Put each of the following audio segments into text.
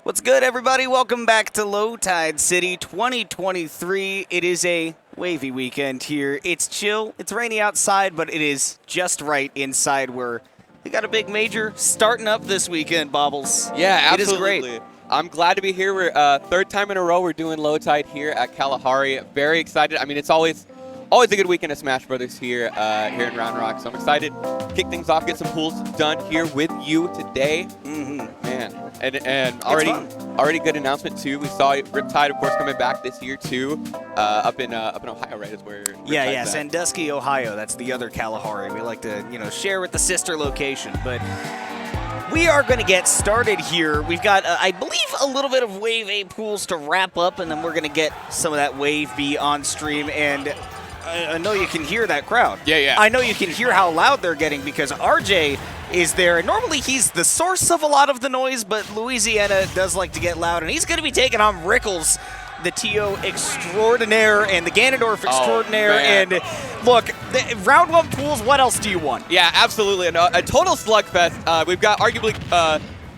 What's good, everybody? Welcome back to Low Tide City 2023. It is a wavy weekend here. It's chill. It's rainy outside, but it is just right inside where we got a big major starting up this weekend, Bobbles. Yeah, It absolutely. is great. I'm glad to be here. We're third time in a row we're doing Low Tide here at Kalahari. Very excited. I mean, it's always a good weekend of Smash Brothers here here in Round Rock. So I'm excited to kick things off, get some pools done here with you today. Man, and already good announcement too. We saw Riptide, of course, coming back this year too, up in Ohio, right? Is where Yeah, Riptide's at. Sandusky, Ohio. That's the other Kalahari. We like to, share with the sister location, but we are going to get started here. We've got, I believe, a little bit of Wave A pools to wrap up, and then we're going to get some of that Wave B on stream. And I know you can hear that crowd. Yeah. I know you can hear how loud they're getting because RJ is there. And normally he's the source of a lot of the noise, but Louisiana does like to get loud, and he's going to be taking on Rickles, the TO extraordinaire and the Ganondorf extraordinaire. man. And look, round one pools, what else do you want? Yeah, absolutely. And a total slugfest. We've got arguably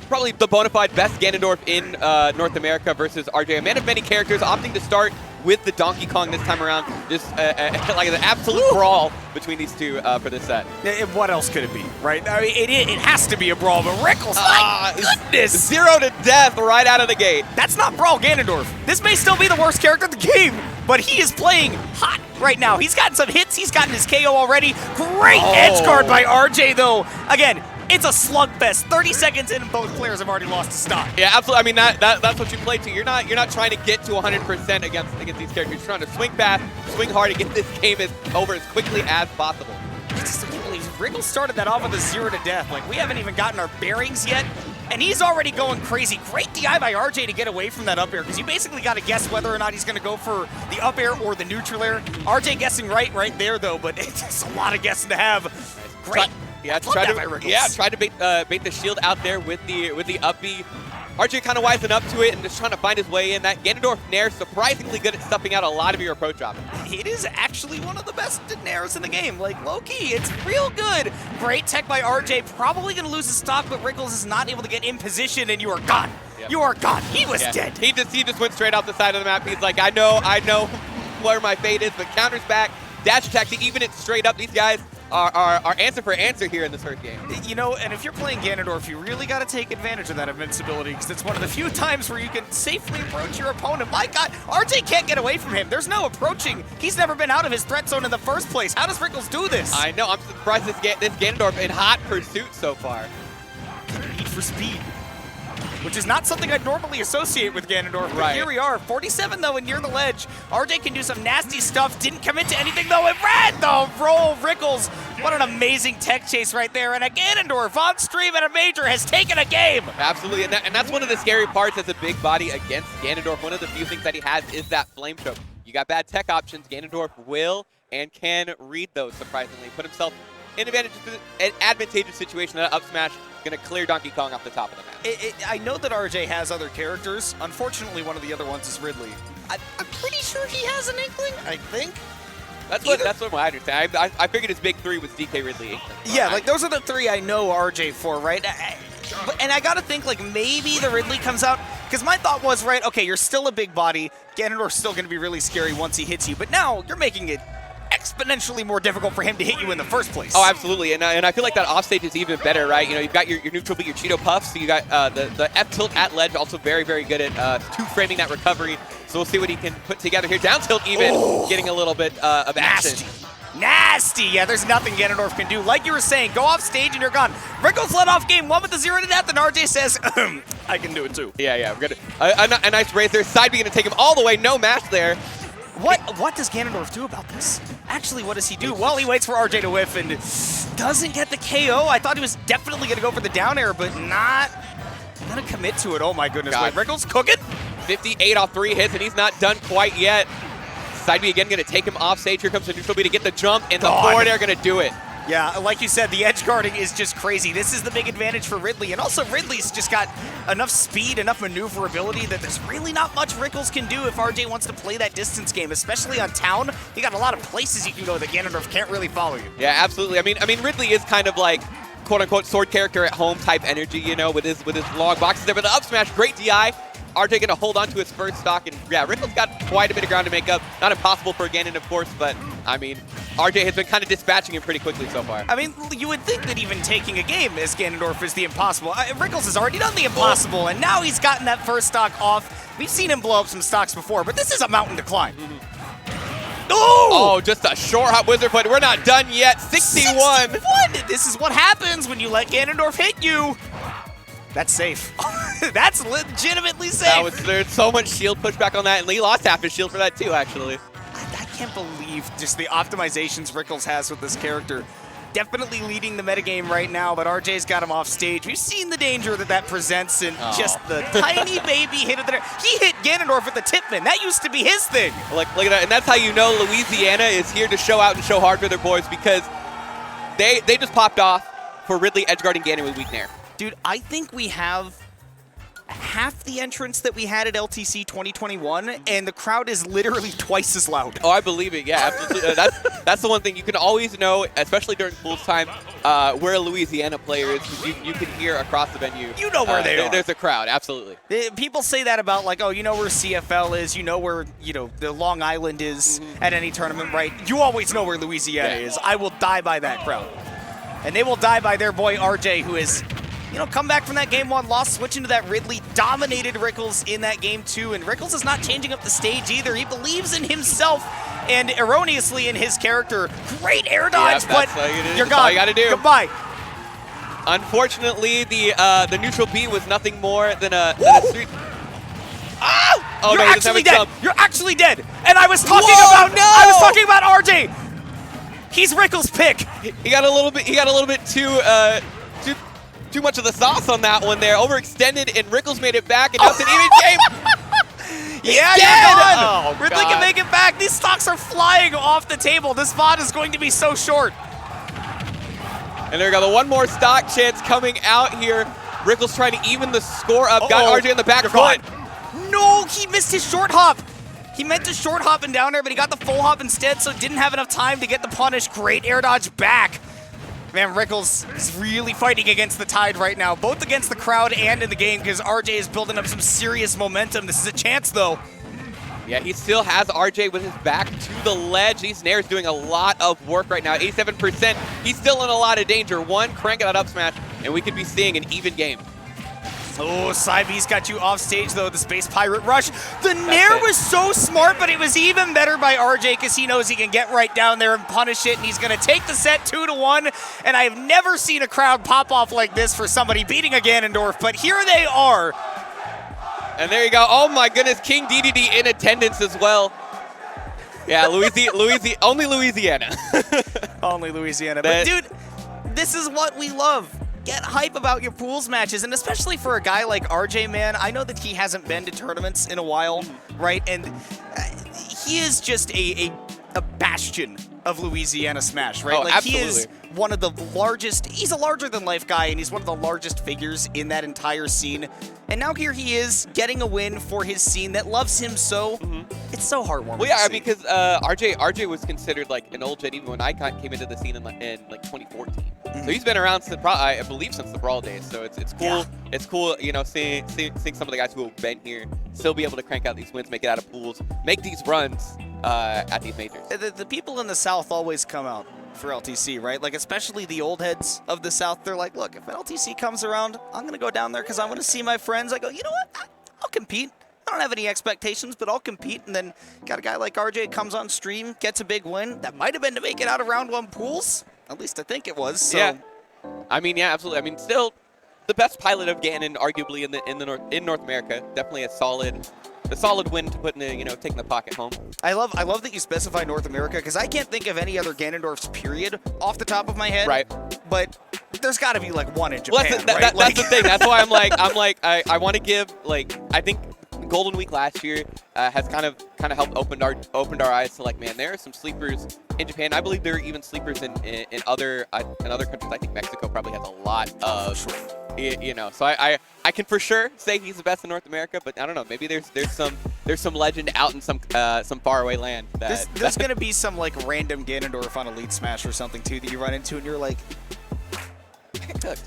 probably the bona fide best Ganondorf in North America versus RJ. A man of many characters, opting to start with the Donkey Kong this time around. Just like an absolute brawl between these two for this set. What else could it be, right? I mean, it has to be a brawl, but Rickles, my goodness! 0 to death right out of the gate. That's not Brawl Ganondorf. This may still be the worst character in the game, but he is playing hot right now. He's gotten some hits. He's gotten his KO already. Great edge guard by RJ, though. Again, it's a slugfest. 30 seconds in, and both players have already lost to stock. Yeah, absolutely. I mean, that's what you play to. You're not trying to get to 100% against these characters. You're trying to swing fast, swing hard, and get this game over as quickly as possible. I just can't believe Rickles started that off with a 0 to death. Like, we haven't even gotten our bearings yet, and he's already going crazy. Great DI by RJ to get away from that up air, because you basically got to guess whether or not he's going to go for the up air or the neutral air. RJ guessing right there, though, but it's a lot of guessing to have. Great. Tried to bait the shield out there with the up B. RJ kind of wising up to it and just trying to find his way in. That Ganondorf Nair surprisingly good at stuffing out a lot of your approach options. It is actually one of the best Nairs in the game. Like, low-key, it's real good. Great tech by RJ. Probably going to lose his stock, but Rickles is not able to get in position, and you are gone. Yep. You are gone. He was dead. He just went straight off the side of the map. He's like, I know where my fate is, but counters back, dash attack to even it straight up. These guys are answer for answer here in this first game. And if you're playing Ganondorf, you really got to take advantage of that invincibility, because it's one of the few times where you can safely approach your opponent. My God, RJ can't get away from him. There's no approaching. He's never been out of his threat zone in the first place. How does Rickles do this? I know. I'm surprised this Ganondorf in hot pursuit so far. Need for speed, which is not something I'd normally associate with Ganondorf, but right. Here we are. 47, though, and near the ledge. RJ can do some nasty stuff. Didn't commit to anything, though. It ran the roll. Rickles, what an amazing tech chase right there. And a Ganondorf on stream at a major has taken a game. Absolutely, and that's one of the scary parts as a big body against Ganondorf. One of the few things that he has is that flame choke. You got bad tech options. Ganondorf will and can read those, surprisingly. Put himself in an advantageous situation. That up smash going to clear Donkey Kong off the top of the map. I know that RJ has other characters. Unfortunately, one of the other ones is Ridley. I'm pretty sure he has an Inkling, I think. That's what I understand. I figured his big three was DK Ridley. Inkling. Yeah, like those are the three I know RJ for, right? And I gotta think, like, maybe the Ridley comes out, because my thought was, right, okay, you're still a big body. Ganondorf's still gonna be really scary once he hits you, but now you're making it exponentially more difficult for him to hit you in the first place. Oh, absolutely, and I feel like that offstage is even better, right? You've got your neutral beat, your Cheeto Puffs, so you got the F tilt at ledge, also very, very good at two-framing that recovery, so we'll see what he can put together here. Down tilt even, getting a little bit of action. Nasty! Yeah, there's nothing Ganondorf can do. Like you were saying, go off stage and you're gone. Rickles led off game 1 with the 0 to death, and RJ says, I can do it too. Yeah, we're good. A nice raise there. Side B going to take him all the way, no match there. What does Ganondorf do about this? Actually, what does he do? Well, he waits for RJ to whiff and doesn't get the KO. I thought he was definitely going to go for the down air, but not going to commit to it. Oh my goodness. Wait, Rickles cooking? 58 off 3 hits, and he's not done quite yet. Side B again going to take him off stage. Here comes the neutral B to get the jump, and the forward air going to do it. Yeah, like you said, the edge guarding is just crazy. This is the big advantage for Ridley. And also, Ridley's just got enough speed, enough maneuverability that there's really not much Rickles can do if RJ wants to play that distance game, especially on town. You got a lot of places you can go that Ganondorf can't really follow you. Yeah, absolutely. I mean, Ridley is kind of like quote-unquote sword character at home type energy, you know, with his long boxes there. But the up smash, great DI. RJ going to hold on to his first stock, and yeah, Rickles got quite a bit of ground to make up. Not impossible for Ganon, of course, but I mean, RJ has been kind of dispatching him pretty quickly so far. I mean, you would think that even taking a game as Ganondorf is the impossible. Rickles has already done the impossible, and now he's gotten that first stock off. We've seen him blow up some stocks before, but this is a mountain to climb. Oh, just a short hop wizard, but we're not done yet. 61. This is what happens when you let Ganondorf hit you. That's safe. That's legitimately safe. There's so much shield pushback on that, and Lee lost half his shield for that too, actually. I can't believe just the optimizations Rickles has with this character. Definitely leading the metagame right now, but RJ's got him off stage. We've seen the danger that presents, and just the tiny baby hit of the... He hit Ganondorf with the Tipman. That used to be his thing. Look at that, and that's how you know Louisiana is here to show out and show hard for their boys, because they just popped off for Ridley edgeguarding Ganon with weak Nair. Dude, I think we have half the entrance that we had at LTC 2021, and the crowd is literally twice as loud. Oh, I believe it. Yeah, absolutely. That's the one thing you can always know, especially during pools time, where a Louisiana player is, because you can hear across the venue. You know where they are. There's a crowd, absolutely. People say that about, like, oh, you know where CFL is, you know where, the Long Island is at any tournament, right? You always know where Louisiana is. I will die by that crowd. And they will die by their boy RJ, who is... come back from that game 1 loss, switching to that Ridley, dominated Rickles in that game 2, and Rickles is not changing up the stage either. He believes in himself and erroneously in his character. Great air dodge, but you're gone. All you gotta do. Goodbye. Unfortunately, the neutral B was nothing more than a street. Oh, you're actually dead. You're actually dead. And I was talking about RJ. He's Rickles' pick. He got a little bit too much of the sauce on that one there. Overextended, and Rickles made it back, and now it's an even game. Yeah, you're gone. Ridley can make it back. These stocks are flying off the table. This VOD is going to be so short. And there we go. The one more stock chance coming out here. Rickles trying to even the score up. Got RJ in the back foot. No, he missed his short hop. He meant to short hop and down there, but he got the full hop instead, so didn't have enough time to get the punish. Great air dodge back. Man, Rickles is really fighting against the tide right now, both against the crowd and in the game, because RJ is building up some serious momentum. This is a chance, though. Yeah, he still has RJ with his back to the ledge. These Nair is doing a lot of work right now. 87%. He's still in a lot of danger. Crank that up smash, and we could be seeing an even game. Oh, Cybee's got you off stage, though, the Space Pirate Rush. The Nair was so smart, but it was even better by RJ because he knows he can get right down there and punish it, and he's going to take the set 2-1. And I've never seen a crowd pop off like this for somebody beating a Ganondorf, but here they are. And there you go. Oh, my goodness. King DDD in attendance as well. Yeah, only Louisiana. Only Louisiana. But, dude, this is what we love. Get hype about your pools matches, and especially for a guy like RJ, man. I know that he hasn't been to tournaments in a while, right? And he is just a bastion of Louisiana Smash, right? Oh, like absolutely. He is one of the largest, he's a larger-than-life guy, and he's one of the largest figures in that entire scene. And now here he is, getting a win for his scene that loves him so. It's so heartwarming. Well, yeah, because RJ was considered like an old gen even when I came into the scene in like 2014. So he's been around since I believe since the Brawl days. So it's cool. Yeah. It's cool, seeing some of the guys who have been here still be able to crank out these wins, make it out of pools, make these runs at these majors. The people in the South always come out for LTC, right? Like, especially the old heads of the South, they're like, look, if LTC comes around, I'm going to go down there because I want to see my friends. I go, you know what? I'll compete. I don't have any expectations, but I'll compete. And then got a guy like RJ comes on stream, gets a big win. That might have been to make it out of round 1 pools. At least I think it was. So. Yeah. I mean, yeah, absolutely. I mean, still the best pilot of Ganon, arguably in North America. Definitely a solid win to put in the, taking the pocket home. I love that you specify North America because I can't think of any other Ganondorfs, period, off the top of my head. Right. But there's got to be like one in Japan, well, right? That's the thing. That's why I want to give, I think Golden Week last year has kind of helped opened our eyes to, like, man, there are some sleepers in Japan. I believe there are even sleepers in other countries. I think Mexico probably has a lot of, So I can for sure say he's the best in North America, but I don't know. Maybe there's some legend out in some faraway land. There's gonna be some like random Ganondorf on Elite Smash or something too that you run into, and you're like, get cooked.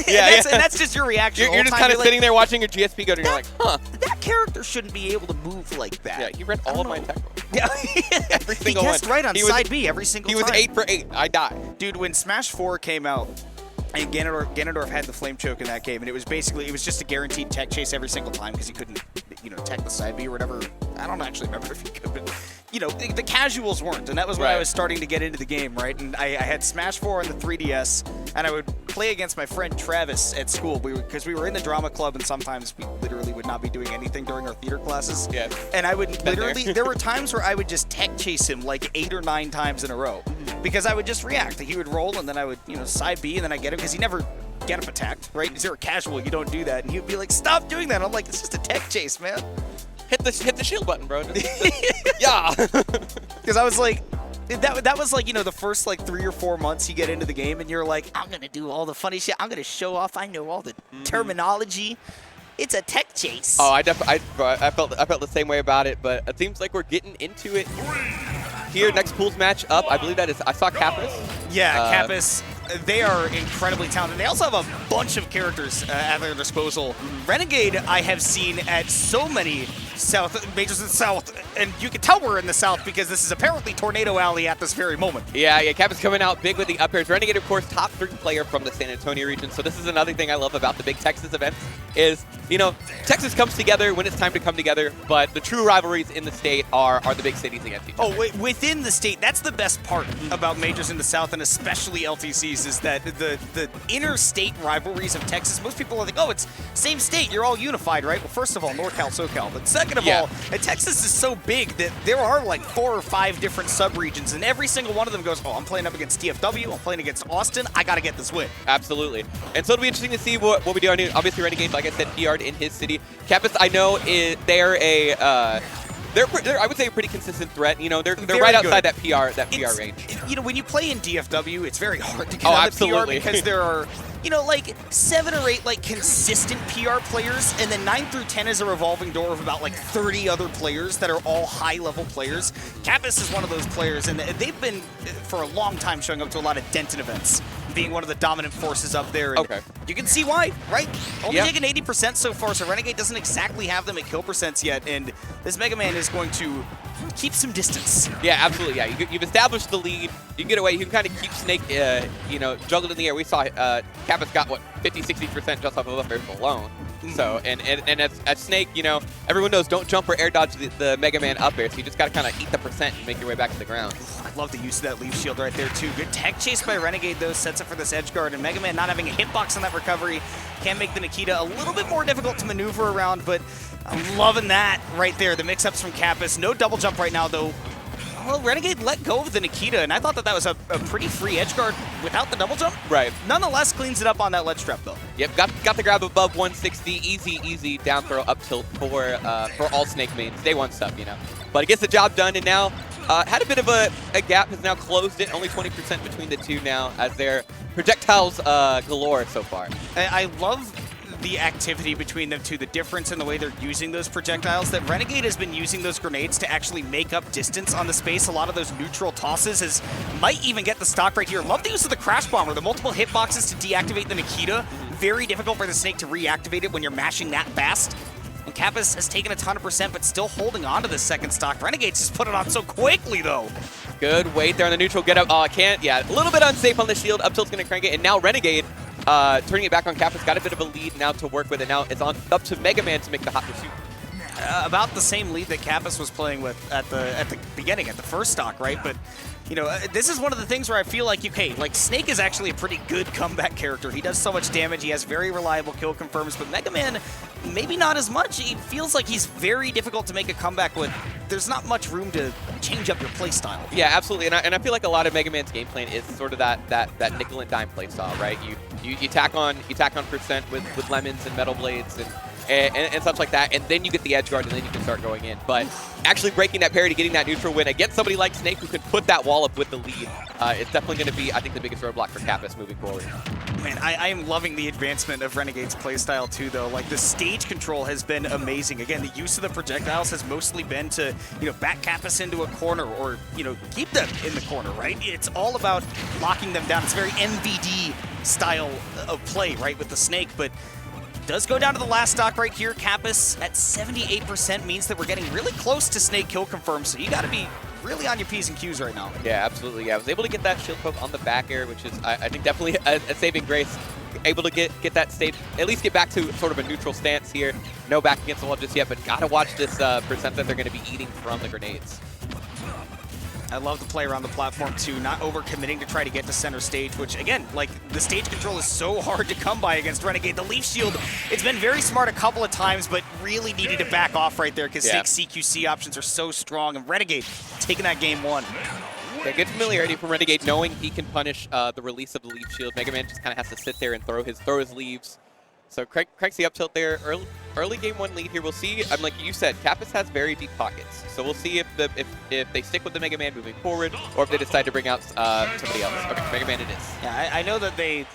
Yeah, and that's just your reaction. You're just kind of sitting there watching your GSP go, and you're like, huh. That character shouldn't be able to move like that. Yeah, he read all of my attack rolls. Yeah, Every single he guessed one. right on side B every single time. He was 8 for 8. I died. Dude, when Smash 4 came out, and Ganondorf had the flame choke in that game, and it was just a guaranteed tech chase every single time because he couldn't, tech the side B or whatever. I don't actually remember if he could, but the casuals weren't, and that was when I was starting to get into the game, right? And I had Smash 4 on the 3DS, and I would play against my friend Travis at school because we were in the drama club, and sometimes we literally would not be doing anything during our theater classes. Yeah. And I would literally, there were times where I would just tech chase him like 8 or 9 times in a row because I would just react. He would roll, and then I would, side B, and then I get him because he never get him attacked, right? Zero casual, you don't do that. And he would be like, stop doing that. I'm like, it's just a tech chase, man. Hit the shield button, bro. Yeah. Because I was like, that was like, the first like 3 or 4 months you get into the game and you're like, I'm going to do all the funny shit. I'm going to show off. I know all the terminology. It's a tech chase. Oh, I felt the same way about it, but it seems like we're getting into it here. Next pools match up. I believe that is, I saw Kappas. Yeah, Kappas. They are incredibly talented. They also have a bunch of characters at their disposal. Renegade, I have seen at so many majors in the South, and you can tell we're in the South because this is apparently Tornado Alley at this very moment. Yeah, Kappas coming out big with the up airs. Renegade, of course, top 3 player from the San Antonio region. So this is another thing I love about the big Texas events is, Texas comes together when it's time to come together, but the true rivalries in the state are the big cities against each other. Oh, within the state, that's the best part about majors in the South, and especially LTCs, is that the interstate rivalries of Texas, most people are like, oh, it's same state, you're all unified, right? Well, first of all, NorCal, SoCal, but second of all, Texas is so big that there are like 4 or 5 different sub-regions, and every single one of them goes, oh, I'm playing up against DFW, I'm playing against Austin, I gotta get this win. Absolutely. And so it'll be interesting to see what we do. I mean, obviously, Renegade, like I said, PR'd in his city. Kappas, I know, they're I would say a pretty consistent threat. They're right outside that PR range. When you play in DFW, it's very hard to get on the PR because there are, like 7 or 8 like consistent PR players, and then 9 through 10 is a revolving door of about like 30 other players that are all high-level players. Kappas is one of those players, and they've been for a long time showing up to a lot of Denton events, being one of the dominant forces up there. And you can see why, right? Only taking 80% so far, so Renegade doesn't exactly have them at kill percents yet, and this Mega Man is going to keep some distance. Yeah, absolutely. Yeah, you've established the lead. You can get away. You can kind of keep Snake, juggled in the air. We saw Kappas got, 50-60% just off of up airs alone. So, and at Snake, everyone knows don't jump or air dodge the Mega Man up air, so you just got to kind of eat the percent and make your way back to the ground. I love the use of that leaf shield right there, too. Good tech chase by Renegade, though, sets up for this edge guard, and Mega Man not having a hitbox on that recovery can make the Nikita a little bit more difficult to maneuver around, but I'm loving that right there. The mix-ups from Kappas. No double jump right now, though. Well, Renegade let go of the Nikita, and I thought that was a pretty free edge guard without the double jump. Right. Nonetheless, cleans it up on that ledge trap, though. Yep, got the grab above 160. Easy down throw up tilt for all Snake mains. Day 1 stuff, But it gets the job done, and now had a bit of a gap, has now closed it. Only 20% between the two now, as their projectiles galore so far. I love the activity between them two, the difference in the way they're using those projectiles, that Renegade has been using those grenades to actually make up distance on the space. A lot of those neutral tosses might even get the stock right here. Love the use of the Crash Bomber, the multiple hitboxes to deactivate the Nikita. Very difficult for the Snake to reactivate it when you're mashing that fast. And Kappas has taken a ton of percent, but still holding on to the second stock. Renegade's just put it on so quickly, though. Good weight there on the neutral get up. Oh, can't. Yeah, a little bit unsafe on the shield. Up tilt's going to crank it, and now Renegade turning it back on Kappas, got a bit of a lead now to work with, and now it's up to Mega Man to make the hot pursuit. About the same lead that Kappas was playing with at the beginning, at the first stock, right? But this is one of the things where I feel like Snake is actually a pretty good comeback character. He does so much damage. He has very reliable kill confirms, but Mega Man, maybe not as much. He feels like he's very difficult to make a comeback with. There's not much room to change up your play style. Yeah, absolutely. And I feel like a lot of Mega Man's game plan is sort of that nickel and dime play style, right? You tack on percent with lemons and metal blades, and and such like that, and then you get the edge guard, and then you can start going in. But actually breaking that parity, getting that neutral win against somebody like Snake who can put that wall up with the lead, it's definitely going to be, I think, the biggest roadblock for Kappas moving forward. Man, I am loving the advancement of Renegade's playstyle too, though. Like, the stage control has been amazing. Again, the use of the projectiles has mostly been to, back Kappas into a corner or, keep them in the corner, right? It's all about locking them down. It's very MVD style of play, right, with the Snake, but does go down to the last stock right here. Kappas at 78% means that we're getting really close to Snake kill confirmed, so you got to be really on your P's and Q's right now. Yeah, absolutely. Yeah, I was able to get that shield poke on the back air, which is, I think, definitely a saving grace. Able to get that stage, at least get back to sort of a neutral stance here. No back against the wall just yet, but gotta watch this percent that they're going to be eating from the grenades. I love the play around the platform too, not overcommitting to try to get to center stage, which again, like, the stage control is so hard to come by against Renegade. The Leaf Shield, it's been very smart a couple of times, but really needed to back off right there because Snake's CQC options are so strong, and Renegade taking that game one. Yeah, good familiarity from Renegade, knowing he can punish the release of the Leaf Shield. Mega Man just kind of has to sit there and throw his leaves. So cranks the up tilt there. Early game one lead here. We'll see. Like you said, Kappas has very deep pockets. So we'll see if they stick with the Mega Man moving forward, or if they decide to bring out somebody else. Okay, Mega Man it is. Yeah, I know that they,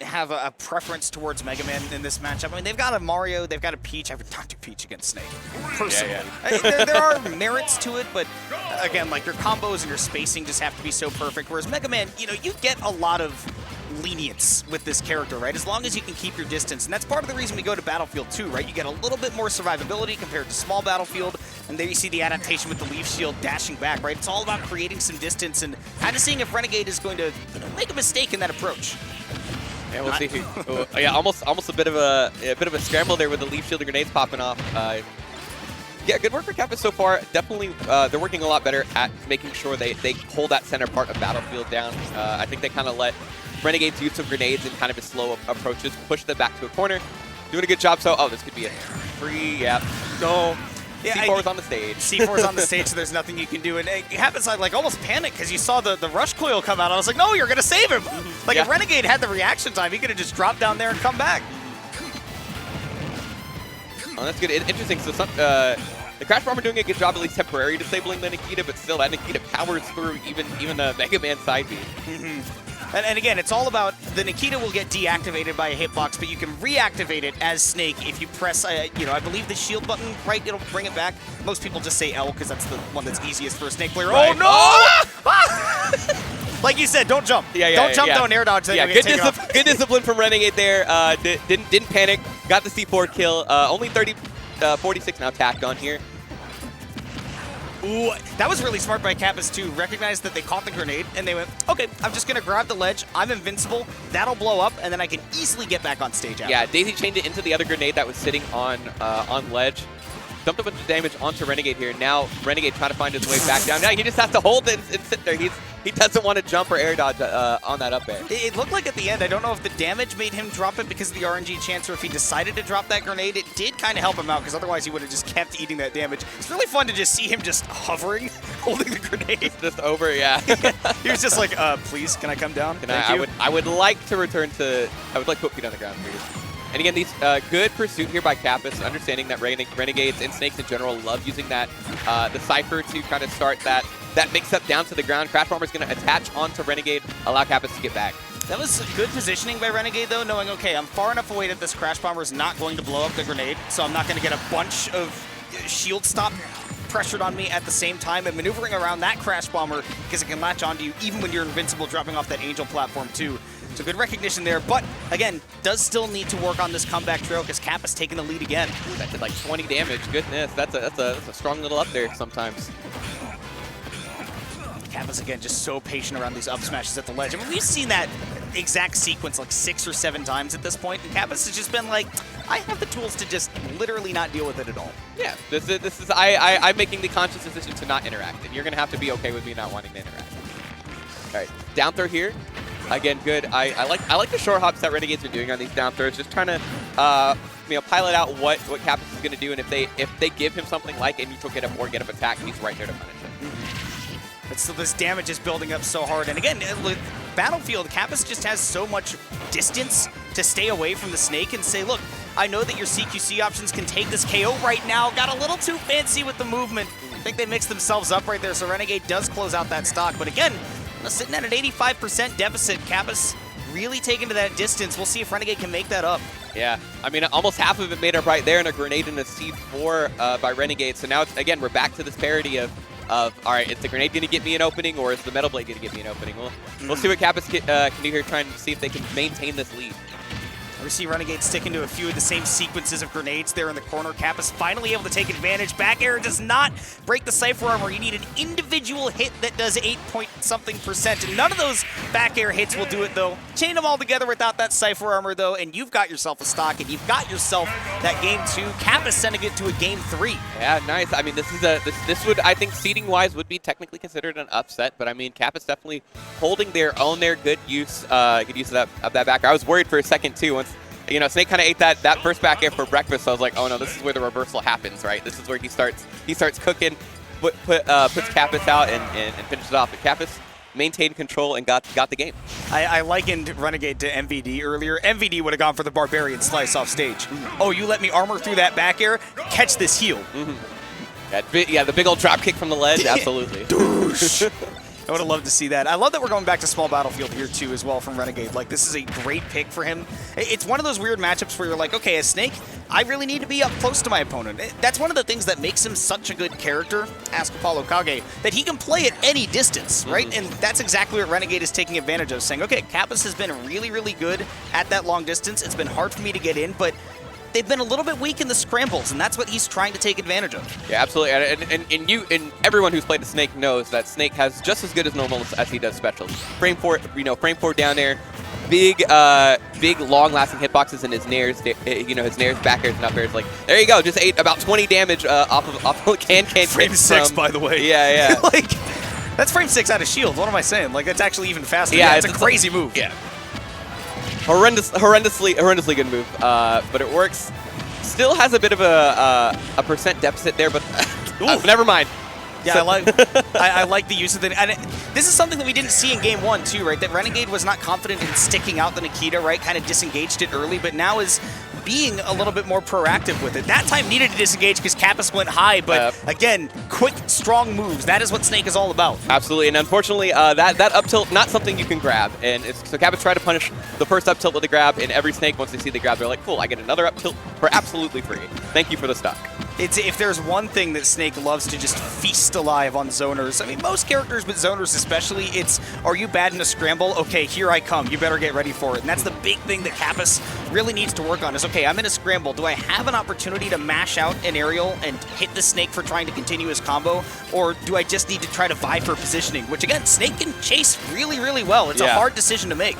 have a preference towards Mega Man in this matchup. I mean, they've got a Mario, they've got a Peach. I would not do Peach against Snake, personally. Yeah. There are merits to it, but again, like, your combos and your spacing just have to be so perfect. Whereas Mega Man, you get a lot of lenience with this character, right? As long as you can keep your distance. And that's part of the reason we go to Battlefield 2, right? You get a little bit more survivability compared to small Battlefield, and there you see the adaptation with the Leaf Shield dashing back, right? It's all about creating some distance and kind of seeing if Renegade is going to make a mistake in that approach. Yeah, we'll see. Yeah, almost a bit of a scramble there with the Leaf Shield and grenades popping off. Yeah, good work for Kappas so far. Definitely, they're working a lot better at making sure they hold that center part of Battlefield down. I think they kind of let Renegade's use of grenades and kind of his slow approaches push them back to a corner. Doing a good job. So, this could be a free, no. Yeah, C4's on the stage. C4's on the stage, so there's nothing you can do. And Kappas, I almost panicked because you saw the rush coil come out. I was like, no, you're going to save him. Like, if Renegade had the reaction time, he could have just dropped down there and come back. Oh, that's good. Interesting. So the Crash Bomber doing a good job at least temporarily disabling the Nikita, but still that Nikita powers through even the Mega Man side beam. And again, it's all about the Nikita will get deactivated by a hitbox, but you can reactivate it as Snake if you press, I believe the shield button, right? It'll bring it back. Most people just say L because that's the one that's easiest for a Snake player. Right. Oh, no! Like you said, don't jump. Don't jump, don't air dodge. Then good discipline from Renegade there. Didn't panic. Got the C4 kill. Only 46 now tacked on here. Ooh, that was really smart by Kappas too. Recognized that they caught the grenade and they went, okay, I'm just gonna grab the ledge. I'm invincible. That'll blow up, and then I can easily get back on stage after. Yeah, Daisy chained it into the other grenade that was sitting on ledge. Dumped a bunch of damage onto Renegade here. Now Renegade trying to find his way back down. Now he just has to hold it and sit there. He doesn't want to jump or air dodge on that up air. It looked like at the end, I don't know if the damage made him drop it because of the RNG chance, or if he decided to drop that grenade. It did kind of help him out because otherwise he would have just kept eating that damage. It's really fun to just see him just hovering, holding the grenade. It's just over, yeah. He was just like, please, can I come down? I would like to return to, I would like to put feet on the ground, please. And again, these good pursuit here by Kappas, understanding that Renegades and Snakes in general love using that the Cypher to kind of start that mix-up down to the ground. Crash Bomber's going to attach onto Renegade, allow Kappas to get back. That was good positioning by Renegade, though, knowing, okay, I'm far enough away that this Crash Bomber is not going to blow up the grenade, so I'm not going to get a bunch of shield stop pressured on me at the same time, and maneuvering around that Crash Bomber because it can latch onto you even when you're invincible, dropping off that Angel platform, too. So good recognition there, but again, does still need to work on this comeback trail because Kappas taking the lead again. Ooh, that did like 20 damage. Goodness, that's a strong little up there sometimes. Kappas again just so patient around these up smashes at the ledge. I mean, we've seen that exact sequence like 6 or 7 times at this point, and Kappas has just been like, I have the tools to just literally not deal with it at all. Yeah, this is I'm making the conscious decision to not interact, and you're gonna have to be okay with me not wanting to interact. All right, down throw here. Again, good. I like the short hops that Renegades are doing on these down throws, just trying to pilot out what Kappas is going to do, and if they give him something like a neutral get up or get up attack, he's right there to punish it. But still, this damage is building up so hard, and again, with Battlefield, Kappas just has so much distance to stay away from the Snake and say, look, I know that your CQC options can take this KO right now. Got a little too fancy with the movement. I think they mixed themselves up right there, so Renegade does close out that stock. But again, sitting at an 85% deficit. Kappas really taking to that distance. We'll see if Renegade can make that up. Yeah, I mean, almost half of it made up right there, and a grenade and a C4 by Renegade. So now, again, we're back to this parity of all right, is the grenade going to get me an opening, or is the Metal Blade going to get me an opening? We'll see what Kappas can do here, trying to see if they can maintain this lead. We see Renegade sticking to a few of the same sequences of grenades there in the corner. Kappas finally able to take advantage. Back air does not break the Cypher Armor. You need an individual hit that does 8-point-something%. And none of those back air hits will do it, though. Chain them all together without that Cypher Armor, though, and you've got yourself a stock, and you've got yourself that game 2. Kappas sending it to a game 3. Yeah, nice. I mean, this is this would, I think, seeding-wise, would be technically considered an upset. But I mean, Kappas definitely holding their own there. Good use of that back air. I was worried for a second too once. You know, Snake kind of ate that first back air for breakfast, so I was like, oh no, this is where the reversal happens, right? This is where he starts cooking, puts Kappas out and finishes off. But Kappas maintained control and got the game. I likened Renegade to MVD earlier. MVD would have gone for the Barbarian slice off stage. Oh, you let me armor through that back air? Catch this heal. Yeah, the big old drop kick from the ledge, absolutely. I would have loved to see that. I love that we're going back to small battlefield here too as well from Renegade. Like, this is a great pick for him. It's one of those weird matchups where you're like, okay, as Snake, I really need to be up close to my opponent. That's one of the things that makes him such a good character, ask Apollo Kage, that he can play at any distance, right? And that's exactly what Renegade is taking advantage of, saying, okay, Kappas has been really, really good at that long distance. It's been hard for me to get in, but they've been a little bit weak in the scrambles, and that's what he's trying to take advantage of. Yeah, absolutely. And everyone who's played the Snake knows that Snake has just as good as normal as he does specials. Frame 4 down there, big long-lasting hitboxes in his nairs. His nairs, back airs, and up airs. Like, there you go, just ate about 20 damage off of can. Frame 6, by the way. Yeah. Like, that's frame 6 out of shield. What am I saying? Like, that's actually even faster. Yeah, it's a crazy move. Yeah. Horrendously good move, but it works. Still has a bit of a percent deficit there, but never mind. Yeah, I like the use of it. And this is something that we didn't see in game 1 too, right? That Renegade was not confident in sticking out the Nikita, right? Kind of disengaged it early, but now is being a little bit more proactive with it. That time needed to disengage because Kappas went high, but again, quick, strong moves. That is what Snake is all about. Absolutely, and unfortunately, that up tilt, not something you can grab. And so Kappas tried to punish the first up tilt with the grab, and every Snake, once they see the grab, they're like, cool, I get another up tilt for absolutely free. Thank you for the stock. If there's one thing that Snake loves to just feast alive on zoners, I mean, most characters, but zoners especially, it's, are you bad in a scramble? Okay, here I come. You better get ready for it. And that's the big thing that Kappas really needs to work on is, okay, I'm in a scramble. Do I have an opportunity to mash out an aerial and hit the Snake for trying to continue his combo? Or do I just need to try to vie for positioning? Which, again, Snake can chase really, really well. It's a hard decision to make.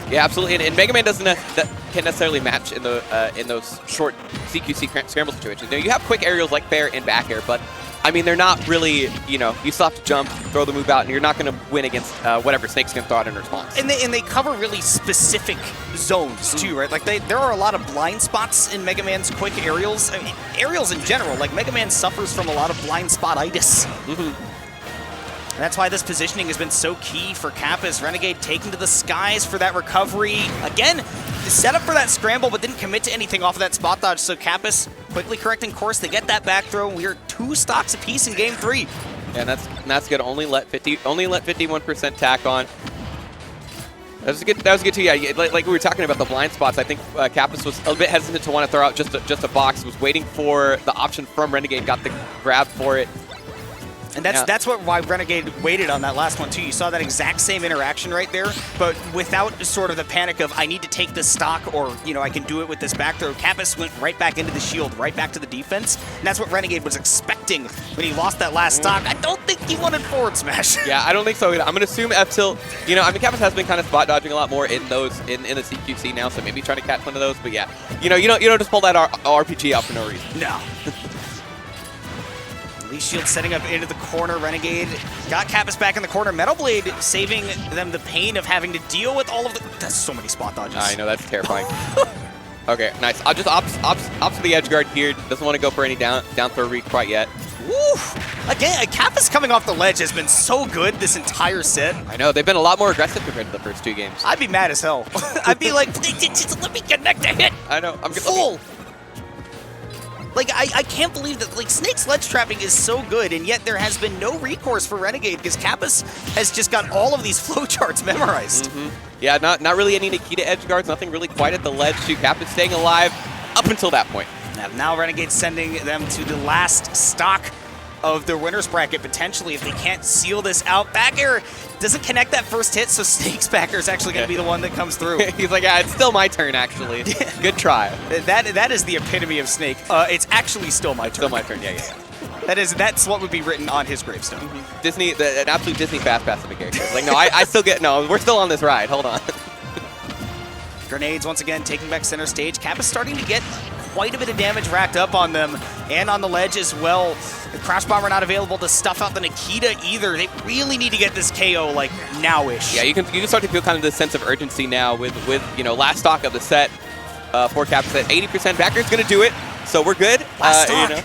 Yeah, absolutely, and Mega Man can't necessarily match in those short CQC scramble situations. You have quick aerials like fair and back air, but I mean they're not really. You still have to jump, throw the move out, and you're not going to win against whatever Snake's going to throw out in response. And they cover really specific zones too, right? Like there are a lot of blind spots in Mega Man's quick aerials. I mean, aerials in general, like Mega Man suffers from a lot of blind spot-itis. And that's why this positioning has been so key for Kappas. Renegade taking to the skies for that recovery. Again, set up for that scramble, but didn't commit to anything off of that spot dodge. So Kappas quickly correcting course. They get that back throw. We are 2 stocks apiece in game 3. And that's good. Only let 51% tack on. That was good too. Yeah, like we were talking about the blind spots. I think Kappas was a bit hesitant to want to throw out just a box. Was waiting for the option from Renegade. Got the grab for it. And that's why Renegade waited on that last one too. You saw that exact same interaction right there, but without sort of the panic of I need to take this stock or I can do it with this back throw. Kappas went right back into the shield, right back to the defense, and that's what Renegade was expecting when he lost that last stock. I don't think he wanted forward smash. Yeah, I don't think so either. I'm gonna assume F tilt. I mean Kappas has been kind of spot dodging a lot more in those in the CQC now, so maybe trying to catch one of those. But yeah, you don't just pull that RPG out for no reason. No. Lee Shield setting up into the corner. Renegade got Kappas back in the corner. Metal Blade saving them the pain of having to deal with all of the... That's so many spot dodges. I know, that's terrifying. Okay, nice. Just ops to the edge guard here. Doesn't want to go for any down throw read quite yet. Woo! Again, Kappa's coming off the ledge has been so good this entire set. I know, they've been a lot more aggressive compared to the first 2 games. I'd be mad as hell. I'd be like, just let me connect a hit. I know. I'm full. Like, I can't believe that, like, Snake's ledge trapping is so good, and yet there has been no recourse for Renegade because Kappas has just got all of these flowcharts memorized. Yeah, not really any Nikita edge guards, nothing really quite at the ledge. Kappa's staying alive up until that point. Now Renegade's sending them to the last stock of their winner's bracket, potentially, if they can't seal this out. Back air doesn't connect that first hit, so Snake's back air is actually going to be the one that comes through. He's like, yeah, it's still my turn, actually. Good try. That is the epitome of Snake. It's actually still my turn. Still my turn, yeah. That's what would be written on his gravestone. Disney, an absolute Disney fast pass of a character. Like, no, I still get, no, we're still on this ride. Hold on. Grenades once again taking back center stage. Kappa's starting to get quite a bit of damage racked up on them and on the ledge as well. The Crash Bomber not available to stuff out the Nikita either. They really need to get this KO like now-ish. Yeah, you can start to feel kind of this sense of urgency now with you know, last stock of the set for Kappas at 80%. Backer's going to do it, so we're good. Last stock. You know,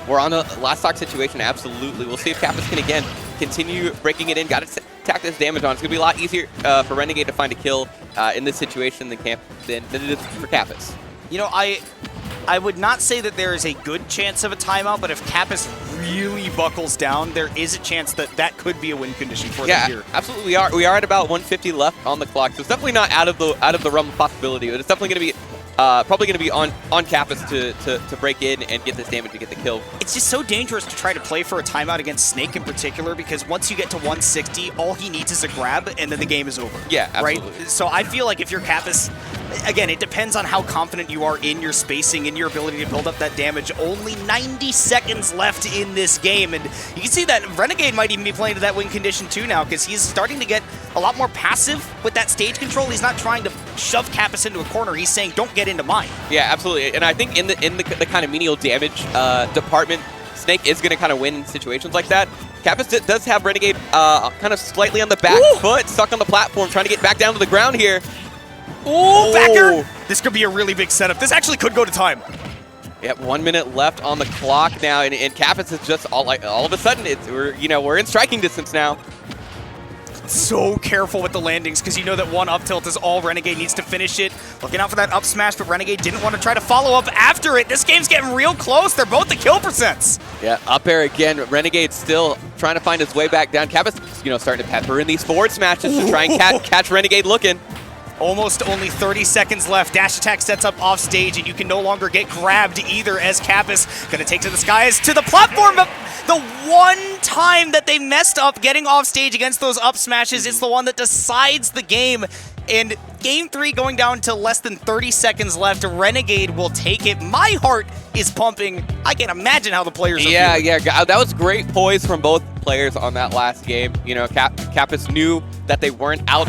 we're on a last stock situation, absolutely. We'll see if Kappas can again continue breaking it in. Got to tack this damage on. It's going to be a lot easier for Renegade to find a kill in this situation than it is for Kappas. You know, I would not say that there is a good chance of a timeout, but if Kappas really buckles down, there is a chance that that could be a win condition for them here. Absolutely. We are at about 150 left on the clock, so it's definitely not out of the realm of possibility, but it's definitely going to be probably going to be on Kappas to break in and get this damage to get the kill. It's just so dangerous to try to play for a timeout against Snake in particular, because once you get to 160, all he needs is a grab, and then the game is over. Yeah, absolutely. Right? So I feel like if you're Kappas, again, it depends on how confident you are in your spacing and your ability to build up that damage. Only 90 seconds left in this game, and you can see that Renegade might even be playing to that win condition too now, because he's starting to get a lot more passive with that stage control. He's not trying to shove Kappas into a corner. He's saying, don't get into mine. Yeah, absolutely. And I think in the kind of menial damage department, Snake is going to kind of win in situations like that. Kappas does have Renegade kind of slightly on the back foot, stuck on the platform, trying to get back down to the ground here. Oh, backer! This could be a really big setup. This actually could go to time. Yep, 1 minute left on the clock now, and Kappas is just all of a sudden we're in striking distance now. So careful with the landings, because you know that one up tilt is all Renegade needs to finish it. Looking out for that up smash, but Renegade didn't want to try to follow up after it. This game's getting real close. They're both the kill percents. Yeah, up air again. Renegade still trying to find his way back down. Kappas, starting to pepper in these forward smashes to try and catch Renegade looking. Almost only 30 seconds left. Dash attack sets up off stage, and you can no longer get grabbed either, as Kappas gonna take to the skies to the platform. But the one time that they messed up getting off stage against those up smashes, it's the one that decides the game. And game 3 going down to less than 30 seconds left. Renegade will take it. My heart is pumping. I can't imagine how the players are feeling. Yeah, that was great poise from both players on that last game. You know, Kappas knew that they weren't out.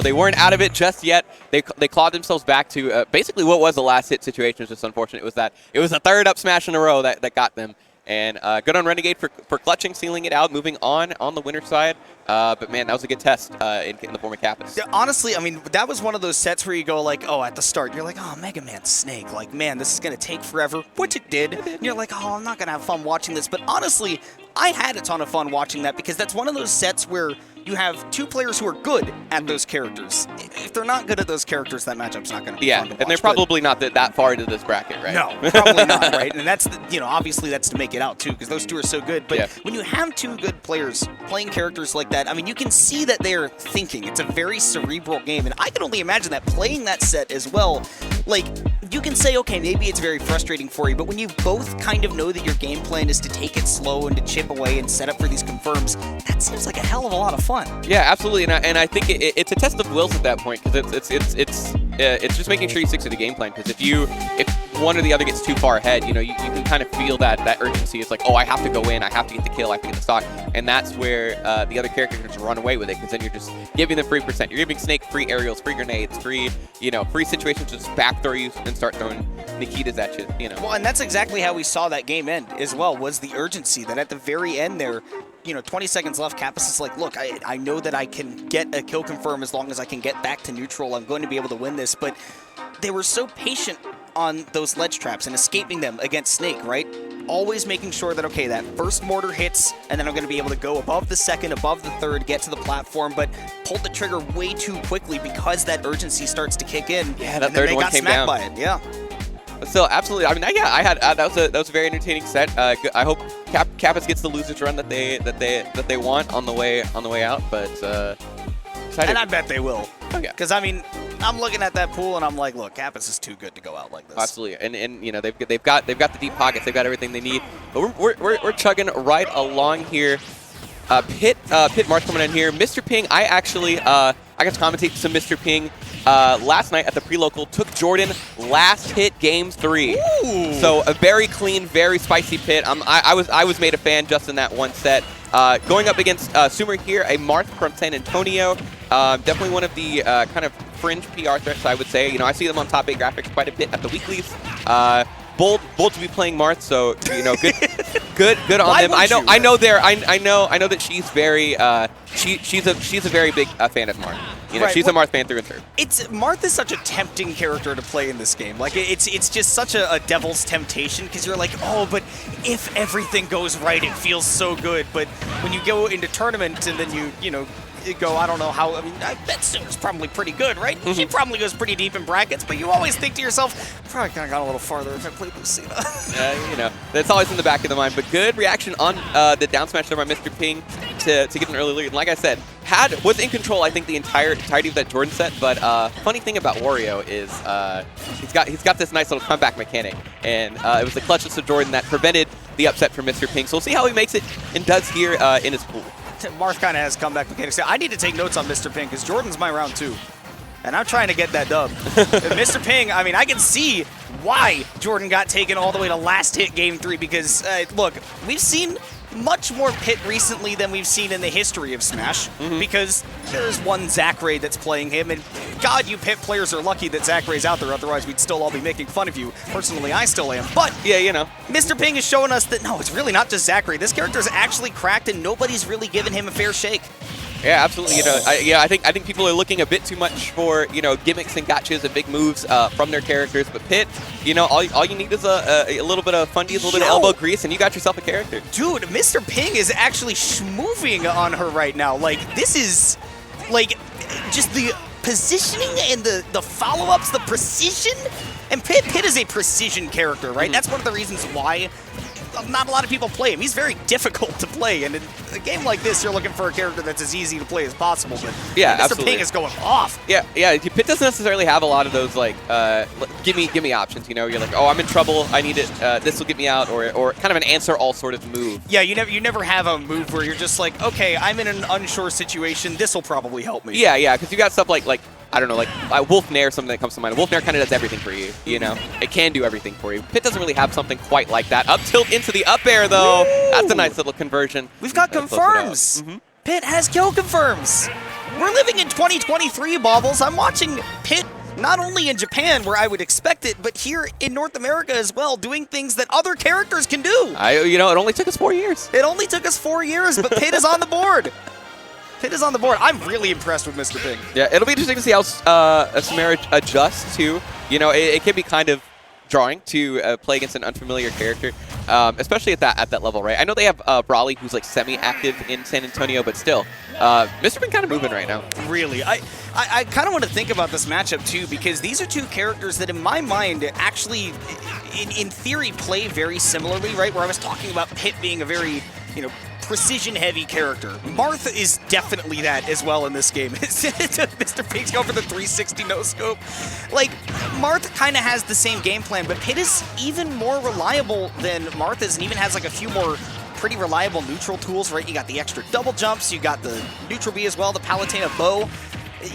They weren't out of it just yet. They clawed themselves back to basically what was the last hit situation. It's just unfortunate it was the third up smash in a row that got them. And good on Renegade for clutching, sealing it out, moving on the winner side. But man, that was a good test in the form of Kappas. Yeah, honestly, I mean, that was one of those sets where you go like, oh, at the start, you're like, oh, Mega Man Snake. Like, man, this is going to take forever, which it did. And you're like, oh, I'm not going to have fun watching this. But honestly, I had a ton of fun watching that, because that's one of those sets where you have two players who are good at those characters. If they're not good at those characters, that matchup's not going to be fun to watch. And they're probably not that far into this bracket, right? No, probably not, right? And that's, obviously that's to make it out, too, because those two are so good. But when you have two good players playing characters like that, I mean, you can see that they're thinking. It's a very cerebral game, and I can only imagine that playing that set as well, like, you can say, okay, maybe it's very frustrating for you, but when you both kind of know that your game plan is to take it slow and to chip away and set up for these confirms, that seems like a hell of a lot of fun. Yeah, absolutely, and I think it's a test of wills at that point, because it's just making sure you stick to the game plan. Because if one or the other gets too far ahead, you can kind of feel that urgency. It's like, oh, I have to go in, I have to get the kill, I have to get the stock, and that's where the other character can just run away with it, because then you're just giving them free percent. You're giving Snake free aerials, free grenades, free situations to just back throw you and start throwing Nikitas at you. Well, and that's exactly how we saw that game end as well, was the urgency that at the very end there, 20 seconds left, Kappas is like, look, I know that I can get a kill confirm as long as I can get back to neutral. I'm going to be able to win this, but they were so patient on those ledge traps and escaping them against Snake, right? always making sure that, okay, that first mortar hits, and then I'm going to be able to go above the second, above the third, get to the platform, but pulled the trigger way too quickly because that urgency starts to kick in. Yeah, that third one came down. By it. Yeah. But still, absolutely. I mean, yeah, I had that was a very entertaining set. I hope Kappas gets the losers run that they want on the way out. But excited. And I bet they will. Oh, yeah. Because I mean, I'm looking at that pool and I'm like, look, Kappas is too good to go out like this. Absolutely, and you know they've got the deep pockets. They've got everything they need. But we're chugging right along here. Pit Marth coming in here. Mr. Ping, I actually I got to commentate some Mr. Ping last night at the pre-local. Took Jordan last hit game 3. Ooh. So a very clean, very spicy Pit. I was made a fan just in that one set. Going up against Sumer here, a Marth from San Antonio. Definitely one of the kind of fringe PR threats, I would say. You know, I see them on Top 8 Graphics quite a bit at the weeklies. Bold to be playing Marth, so you know, good on them. I know that she's very she's a very big fan of Marth. You know, right. She's a Marth fan through and through. Marth is such a tempting character to play in this game. Like it's just such a devil's temptation because you're like, oh, but if everything goes right, it feels so good. But when you go into tournament and then you know. Go, I don't know how, I mean, I bet Sumer's probably pretty good, right? She probably goes pretty deep in brackets, but you always think to yourself, probably could have gone a little farther if I played Lucina. You know, that's always in the back of the mind, but good reaction on the down smash there by Mr. Ping to get an early lead. And like I said, was in control, I think, the entirety of that Jordan set, but funny thing about Wario is he's got this nice little comeback mechanic, and it was the clutchness of Jordan that prevented the upset from Mr. Ping. So we'll see how he makes it and does here in his pool. Marth kind of has comeback mechanics. I need to take notes on Mr. Ping because Jordan's my round 2. And I'm trying to get that dub. Mr. Ping, I mean, I can see why Jordan got taken all the way to last hit game 3 because, look, we've seen much more Pit recently than we've seen in the history of Smash because there's one Zackray that's playing him, and God, you Pit players are lucky that Zackray's out there, otherwise we'd still all be making fun of you. Personally, I still am, but yeah, you know, Mr. Ping is showing us that, no, it's really not just Zackray. This character's actually cracked, and nobody's really given him a fair shake. Yeah, absolutely. You know, I think people are looking a bit too much for, you know, gimmicks and gotchas and big moves from their characters. But Pit, you know, all you need is a little bit of fundies, a little bit of elbow grease, and you got yourself a character. Dude, Mr. Ping is actually schmooving on her right now. Like, this is, like, just the positioning and the follow-ups, the precision. And Pit is a precision character, right? That's one of the reasons why not a lot of people play him. He's very difficult to play, and in a game like this, you're looking for a character that's as easy to play as possible. But yeah, Mr. Ping is going off. Yeah. Pit doesn't necessarily have a lot of those like give me options. You know, you're like, oh, I'm in trouble. I need it. This will get me out, or kind of an answer all sort of move. Yeah, you never have a move where you're just like, okay, I'm in an unsure situation. This will probably help me. Yeah, because you got stuff like I don't know, like Wolf Nair, something that comes to mind. Wolf Nair kind of does everything for you, you know? It can do everything for you. Pit doesn't really have something quite like that. Up tilt into the up air, though. Woo! That's a nice little conversion. We've got confirms. Pit has kill confirms. We're living in 2023, Baubles. I'm watching Pit not only in Japan, where I would expect it, but here in North America as well, doing things that other characters can do. You know, it only took us 4 years. It only took us 4 years, but Pit is on the board. Pit is on the board. I'm really impressed with Mr. Ping. Yeah, it'll be interesting to see how Sumer adjusts to. You know, it can be kind of drawing to play against an unfamiliar character, especially at that level, right? I know they have Brawley, who's like semi-active in San Antonio, but still, Mr. Ping kind of moving right now. Really, I kind of want to think about this matchup too, because these are two characters that, in my mind, actually, in theory, play very similarly, right? Where I was talking about Pit being a very, you know, precision-heavy character. Marth is definitely that as well in this game. Mr. Ping's going for the 360 no-scope. Like, Marth kind of has the same game plan, but Pit is even more reliable than Marth is, and even has like a few more pretty reliable neutral tools, right? You got the extra double jumps, you got the neutral B as well, the Palutena bow.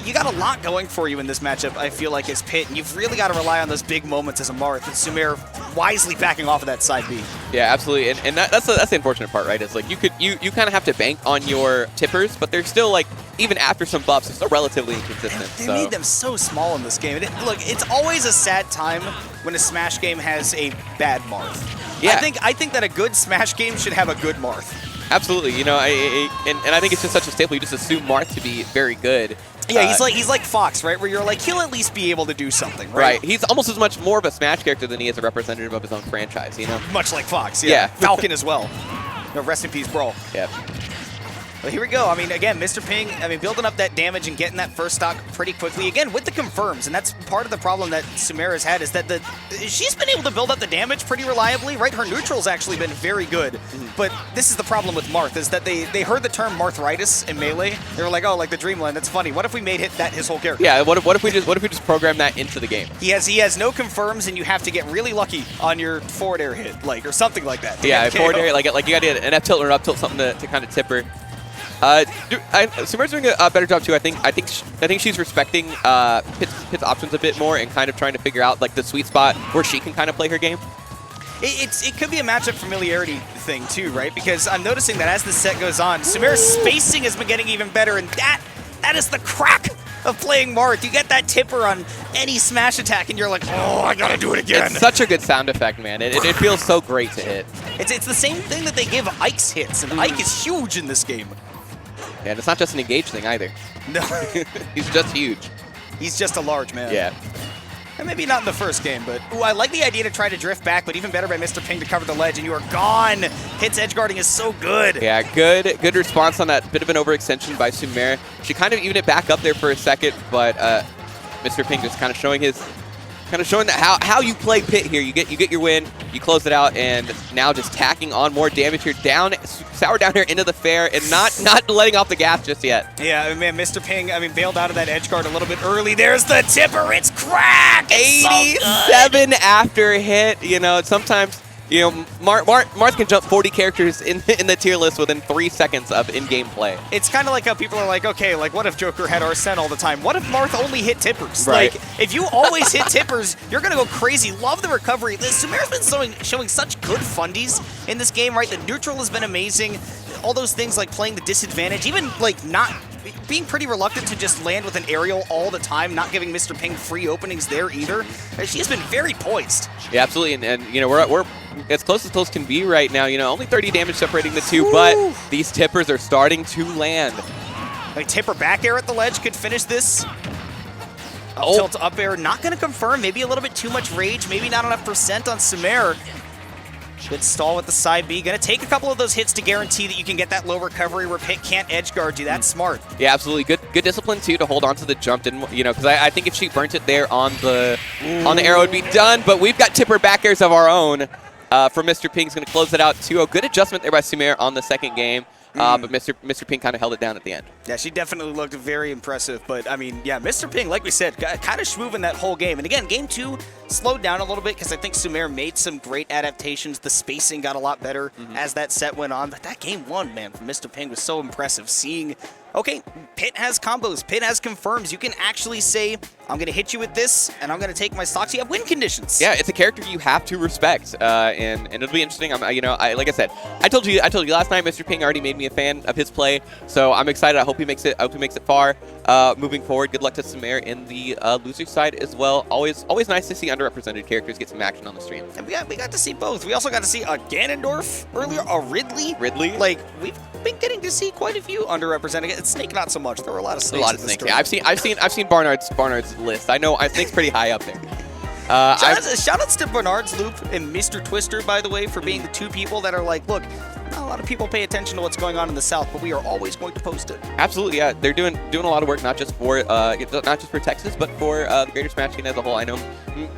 You got a lot going for you in this matchup, I feel like, as Pit, and you've really got to rely on those big moments as a Marth, and Sumer wisely backing off of that side B. Yeah, absolutely, and that's the unfortunate part, right? Is like you kind of have to bank on your tippers, but they're still like, even after some buffs, they're still relatively inconsistent. They made them so small in this game. And look, it's always a sad time when a Smash game has a bad Marth. Yeah. I think that a good Smash game should have a good Marth. Absolutely, you know, and I think it's just such a staple. You just assume Marth to be very good. Yeah, he's like Fox, right? Where you're like, he'll at least be able to do something, right? Right. He's almost as much more of a Smash character than he is a representative of his own franchise, you know? Much like Fox, Yeah. Falcon as well. No, rest in peace, Brawl. Yeah. But here we go. I mean, again, Mr. Ping, building up that damage and getting that first stock pretty quickly. Again, with the confirms, and that's part of the problem that Sumaira's had is that she's been able to build up the damage pretty reliably, right? Her neutral's actually been very good. But this is the problem with Marth, is that they heard the term Marthritis in Melee. They were like, oh, like the Dreamland, that's funny. What if we made that his whole character? Yeah, what if we just program that into the game? He has no confirms, and you have to get really lucky on your forward air hit, like, or something like that. Yeah, forward air, like you got to get an F tilt or an up tilt, something to kind of tip her. Sumaira's doing a better job too. I think she's respecting Pit's options a bit more and kind of trying to figure out like the sweet spot where she can kind of play her game. It could be a matchup familiarity thing too, right? Because I'm noticing that as the set goes on, Sumaira's spacing has been getting even better, and that is the crack of playing Marth. You get that tipper on any smash attack, and you're like, oh, I gotta do it again. It's such a good sound effect, man. It feels so great to hit. It's the same thing that they give Ike's hits, and Ike is huge in this game. Yeah, and it's not just an engage thing either. No. He's just huge. He's just a large man. Yeah. And maybe not in the first game, but ooh, I like the idea to try to drift back, but even better by Mr. Ping to cover the ledge, and you are gone. Hits edge guarding is so good. Yeah, good response on that bit of an overextension by Sumaira. She kind of evened it back up there for a second, but Mr. Ping just kind of showing that how you play Pit here. You get your win, you close it out, and now just tacking on more damage here. Sour down here into the fair and not letting off the gas just yet. Yeah, man, Mr. Ping, bailed out of that edge guard a little bit early. There's the tipper. It's crack. It's 87 after hit. You know, sometimes, you know, Marth can jump 40 characters in the tier list within 3 seconds of in-game play. It's kind of like how people are like, okay, like what if Joker had Arsene all the time? What if Marth only hit tippers? Right. Like, if you always hit tippers, you're going to go crazy. Love the recovery. Sumaira's been showing such good fundies in this game, right? The neutral has been amazing. All those things like playing the disadvantage, even like not being pretty reluctant to just land with an aerial all the time, not giving Mr. Ping free openings there either. She has been very poised. Yeah, absolutely, and you know, we're as close can be right now. You know, only 30 damage separating the two, but these tippers are starting to land. Like tipper back air at the ledge could finish this. Up tilt up air, not going to confirm. Maybe a little bit too much rage. Maybe not enough percent on Sumaira. Good stall with the side B. Going to take a couple of those hits to guarantee that you can get that low recovery where Pit can't edge guard you. That's smart. Yeah, absolutely. Good discipline too to hold on to the jump. And you know, because I think if she burnt it there on the arrow, it'd be done. But we've got tipper back airs of our own. For Mr. Ping's going to close it out 2-0. Good adjustment there by Sumaira on the second game. But Mr. Ping kind of held it down at the end. Yeah, she definitely looked very impressive. But, I mean, yeah, Mr. Ping, like we said, kind of schmooving that whole game. And again, game 2 slowed down a little bit because I think Sumaira made some great adaptations. The spacing got a lot better as that set went on. But that game 1, man, from Mr. Ping was so impressive. Seeing, okay, Pit has combos. Pit has confirms. You can actually say, I'm going to hit you with this, and I'm going to take my stocks. You have win conditions. Yeah, it's a character you have to respect, and it'll be interesting. Like I said, I told you last night, Mr. Ping already made me a fan of his play, so I'm excited. I hope he makes it far. Moving forward, good luck to Sumaira in the loser side as well. Always nice to see underrepresented characters get some action on the stream. And we got to see both. We also got to see a Ganondorf earlier, a Ridley. Like, we've been getting to see quite a few underrepresented. It's Snake not so much. There were a lot of snakes. A lot of snakes. Yeah, I've seen Barnard's list. I know Snake's pretty high up there. Shoutouts to Bernard's Loop and Mr. Twister, by the way, for being the two people that are like, look, not a lot of people pay attention to what's going on in the South, but we are always going to post it. Absolutely, yeah. They're doing a lot of work, not just for Texas, but for the Greater Smash scene as a whole. I know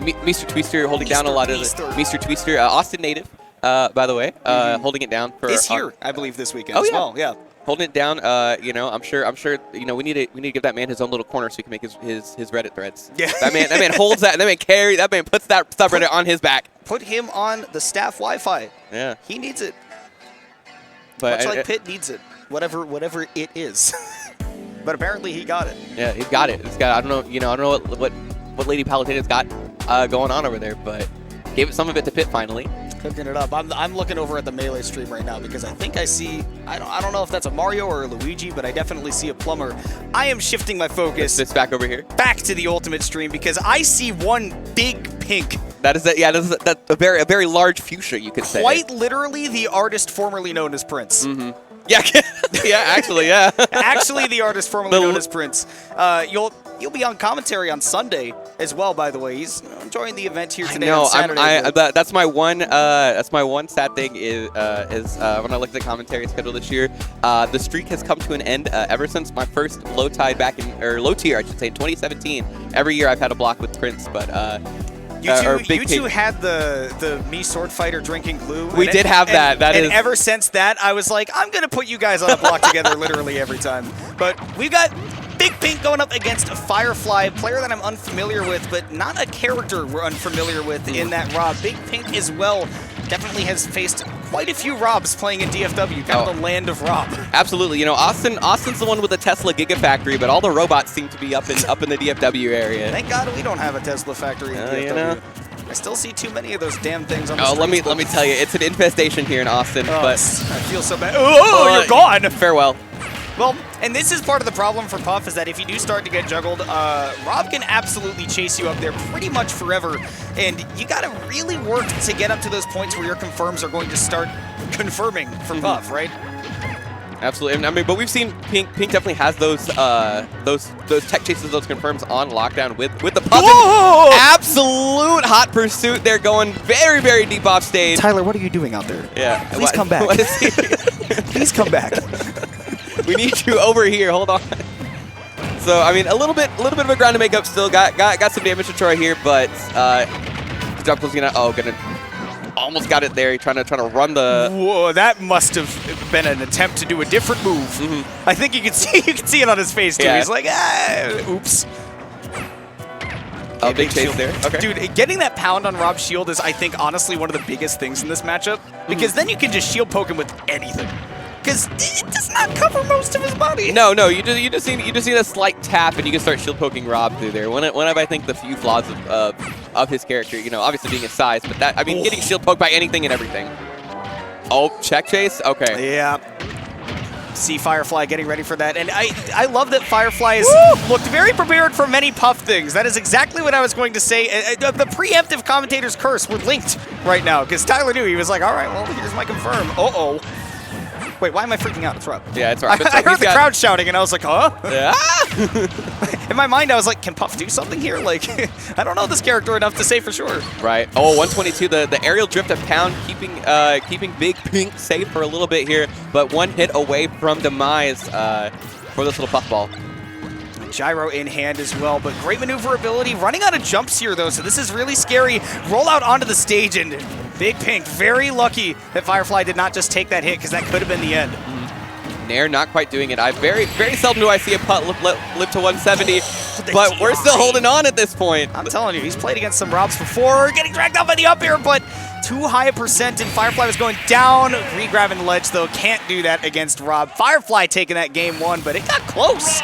Mr. Twister holding down a lot of the Mr. Twister, Austin native, by the way, holding it down for. Is here, I believe, this weekend as well. Yeah. Holding it down, you know, I'm sure, you know, we need to give that man his own little corner so he can make his Reddit threads. Yeah. That man holds that, that man puts that subreddit on his back. Put him on the staff Wi-Fi. Yeah. He needs it. But much like Pit needs it, whatever it is. But apparently he got it. Yeah, he's got it. It's got, I don't know what Lady Palutena's got going on over there, but gave it some of it to Pit finally. Cooking it up. I'm looking over at the Melee stream right now because I think I see, I don't know if that's a Mario or a Luigi, but I definitely see a Plumber. I am shifting my focus. It's back over here. Back to the Ultimate stream because I see one big pink. That's a very large fuchsia, you could say. Quite literally the artist formerly known as Prince. Yeah, yeah, actually, yeah. Actually, the artist formerly The- known as Prince. You'll be on commentary on Sunday as well. By the way, he's enjoying the event here today on Saturday. That's my one. That's my one sad thing is when I look at the commentary schedule this year, the streak has come to an end ever since my first low tide back in low tier, I should say, in 2017. Every year I've had a block with Prince, but You two had the me sword fighter drinking glue. We did have that. And ever since that, I was like, I'm gonna put you guys on a block together literally every time. But we've got Big Pink going up against a Firefly, a player that I'm unfamiliar with, but not a character we're unfamiliar with in that Rob. Big Pink as well definitely has faced quite a few Robs playing in DFW, kind of the land of Rob. Absolutely. You know, Austin's the one with the Tesla Gigafactory, but all the robots seem to be up in the DFW area. Thank God we don't have a Tesla factory in DFW. You know. I still see too many of those damn things on the Oh, streets. let me tell you, it's an infestation here in Austin. But I feel so bad. Oh, you're gone. Farewell. Well, and this is part of the problem for Puff, is that if you do start to get juggled, Rob can absolutely chase you up there pretty much forever, and you got to really work to get up to those points where your confirms are going to start confirming for Puff, right? Absolutely. I mean, but we've seen Pink definitely has those tech chases, those confirms on lockdown with the Puff. Absolute hot pursuit. They're going very, very deep off stage. Tyler, what are you doing out there? Yeah. Please come back. What is he? Please come back. We need you over here. Hold on. So I mean, a little bit of a ground to make up still. Got some damage to Troy here, but jump was gonna almost got it there. Trying to run the. Whoa, that must have been an attempt to do a different move. Mm-hmm. I think you can see it on his face too. Yeah. He's like, oops. Big chase there. Okay. Dude, getting that pound on Rob's shield is, I think, honestly one of the biggest things in this matchup, because then you can just shield poke him with anything. Because it does not cover most of his body. No, you just need a slight tap, and you can start shield poking Rob through there. One of I think the few flaws of his character, you know, obviously being his size, but that I mean, getting shield poked by anything and everything. Oh, check chase. Okay. Yeah. See Firefly getting ready for that, and I love that Firefly has looked very prepared for many Puff things. That is exactly what I was going to say. The preemptive commentator's curse, we're linked right now, because Tyler knew. He was like, all right, well, here's my confirm. Uh-oh. Wait, why am I freaking out? It's Rob. Yeah, it's Rob. I heard the crowd shouting, and I was like, huh? Yeah. In my mind, I was like, can Puff do something here? Like, I don't know this character enough to say for sure. Right. Oh, 122. The aerial drift of Pound keeping Big Pink safe for a little bit here, but one hit away from demise for this little puffball. Gyro in hand as well, but great maneuverability. Running out of jumps here, though, so this is really scary. Roll out onto the stage, and Big Pink very lucky that Firefly did not just take that hit, because that could have been the end. Nair not quite doing it. I very seldom do I see a putt live to 170, but we're still holding on at this point. I'm telling you, he's played against some Robs before, getting dragged out by the up air, but too high a percent, and Firefly was going down. Re-grabbing the ledge, though, can't do that against Rob. Firefly taking that game one, but it got close.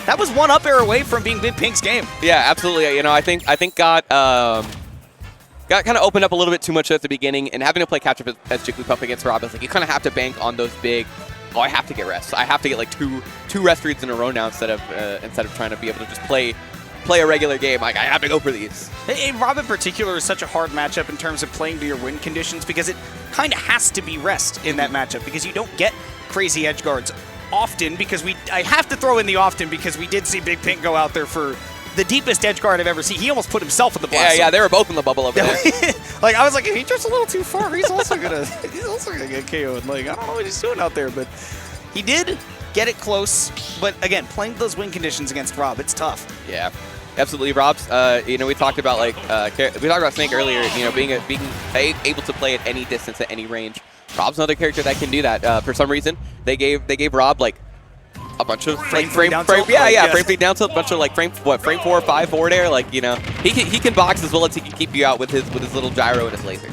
That was one up air away from being Big Pink's game. Yeah, absolutely. You know, I think got kind of opened up a little bit too much at the beginning, and having to play catch up as Jigglypuff against Rob, it's like you kind of have to bank on those big. Oh, I have to get rest. I have to get like two rest reads in a row now instead of trying to be able to just play a regular game. Like I have to go for these. And Rob in particular is such a hard matchup in terms of playing to your win conditions, because it kind of has to be rest in that matchup, because you don't get crazy edge guards often, because I have to throw in the often because we did see Big Pink go out there for the deepest edge guard I've ever seen. He almost put himself in the blast. Yeah, they were both in the bubble over there. Like I was like, if he just a little too far, he's also gonna get KO'd. Like I don't know what he's doing out there, but he did get it close. But again, playing those win conditions against Rob, it's tough. Yeah. Absolutely, Rob's. You know, we talked about Snake earlier. You know, being able to play at any distance, at any range. Rob's another character that can do that. For some reason, they gave Rob like a bunch of frame down tilt, a bunch of like frame 4 or 5 forward air. Like, you know, he can box as well as he can keep you out with his little gyro and his laser.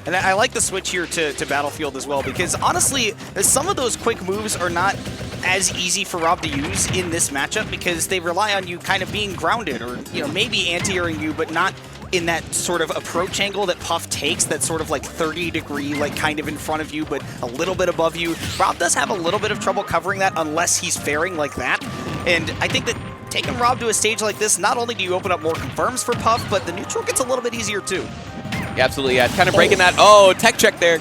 And I like the switch here to Battlefield as well, because honestly, some of those quick moves are not as easy for Rob to use in this matchup, because they rely on you kind of being grounded, or, you know, maybe anti-airing you, but not in that sort of approach angle that Puff takes, that's sort of like 30-degree, like kind of in front of you, but a little bit above you. Rob does have a little bit of trouble covering that unless he's faring like that. And I think that taking Rob to a stage like this, not only do you open up more confirms for Puff, but the neutral gets a little bit easier too. Yeah, absolutely, yeah. Kind of breaking that. Oh, tech check there.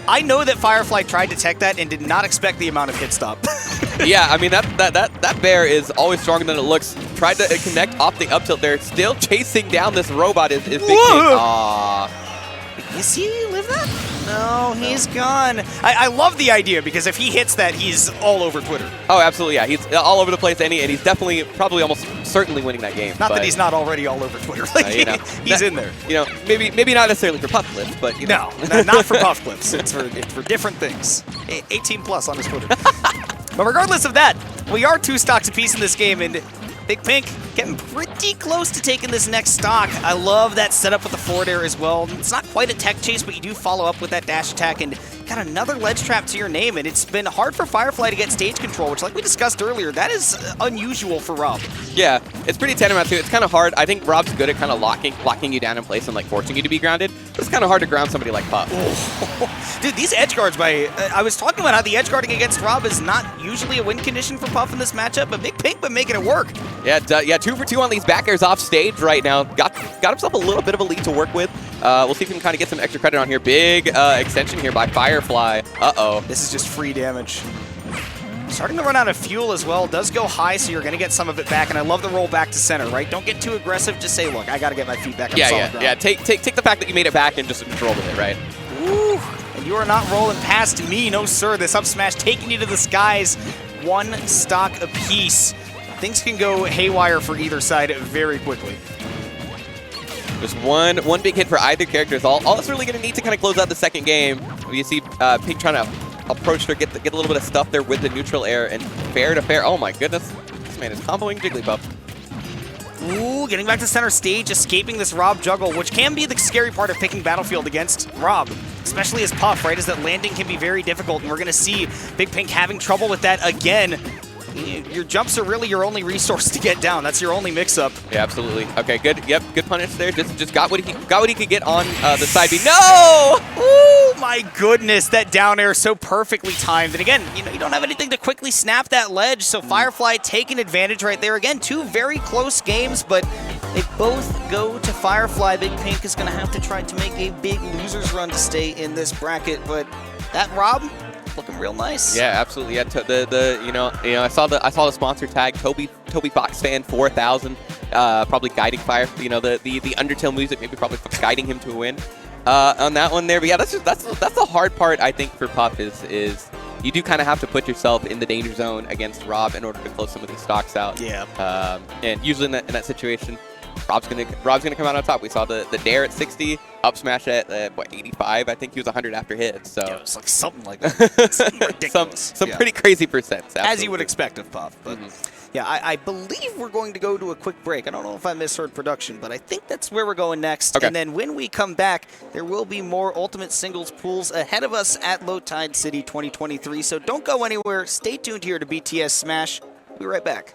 I know that Firefly tried to tech that and did not expect the amount of hit stop. Yeah, I mean, that bear is always stronger than it looks. Tried to connect off the up tilt there. Still chasing down this robot is Big Pink. Aww. Does he live that? No, he's gone. I love the idea because if he hits that, he's all over Twitter. Oh, absolutely, yeah. He's all over the place, and he's definitely, probably almost certainly winning that game. Not that he's not already all over Twitter. Like, he's in there. You know, maybe not necessarily for puff clips, but you know. No, not for puff clips. It's for different things. 18 plus on his Twitter. But regardless of that, we are 2 stocks apiece in this game, and Big Pink getting pretty close to taking this next stock. I love that setup with the forward air as well. It's not quite a tech chase, but you do follow up with that dash attack and got another ledge trap to your name. And it's been hard for Firefly to get stage control, which, like we discussed earlier, that is unusual for Rob. Yeah, it's pretty tantamount to it. It's kind of hard. I think Rob's good at kind of locking you down in place and like forcing you to be grounded. But it's kind of hard to ground somebody like Puff. Dude, these edge guards I was talking about how the edge guarding against Rob is not usually a win condition for Puff in this matchup, but Big Pink been making it work. Yeah, 2 for 2 on these back airs off stage right now. Got himself a little bit of a lead to work with. We'll see if he can kind of get some extra credit on here. Big extension here by Firefly. Uh-oh. This is just free damage. Starting to run out of fuel as well. Does go high, so you're going to get some of it back. And I love the roll back to center, right? Don't get too aggressive. Just say, look, I got to get my feet back on solid ground. Yeah. Take the fact that you made it back and just roll with it, right? Ooh, and you are not rolling past me. No, sir. This up smash taking you to the skies. 1 stock apiece. Things can go haywire for either side very quickly. Just one big hit for either character is all it's really going to need to kind of close out the second game. You see Pink trying to approach her, get a little bit of stuff there with the neutral air, and fair to fair. Oh my goodness, this man is comboing Jigglypuff. Ooh, getting back to center stage, escaping this Rob juggle, which can be the scary part of picking Battlefield against Rob, especially as Puff, right? Is that landing can be very difficult, and we're going to see Big Pink having trouble with that again. Your jumps are really your only resource to get down. That's your only mix-up. Yeah, absolutely. Okay, good. Yep, good punish there. Just got what he could get on the side B. No! Oh my goodness, that down air so perfectly timed. And again, you don't have anything to quickly snap that ledge. So Firefly taking advantage right there. Again, 2 very close games, but they both go to Firefly. Big Pink is going to have to try to make a big loser's run to stay in this bracket. But that Rob, looking real nice. Yeah, absolutely. Yeah, I saw the sponsor tag Toby Fox fan 4000, probably guiding Fire. The Undertale music, maybe probably guiding him to a win on that one there. But yeah, that's the hard part I think for Puff is you do kind of have to put yourself in the danger zone against Rob in order to close some of these stocks out. Yeah. And usually in that situation, Rob's gonna come out on top. We saw the dare at 60, up smash at 85. I think he was 100 after hit. So yeah, it was like something like that. Something ridiculous. some pretty crazy percents. Absolutely. As you would expect of Puff. But yeah, I believe we're going to go to a quick break. I don't know if I misheard production, but I think that's where we're going next. Okay. And then when we come back, there will be more Ultimate Singles pools ahead of us at Low Tide City 2023. So don't go anywhere. Stay tuned here to BTS Smash. We'll be right back.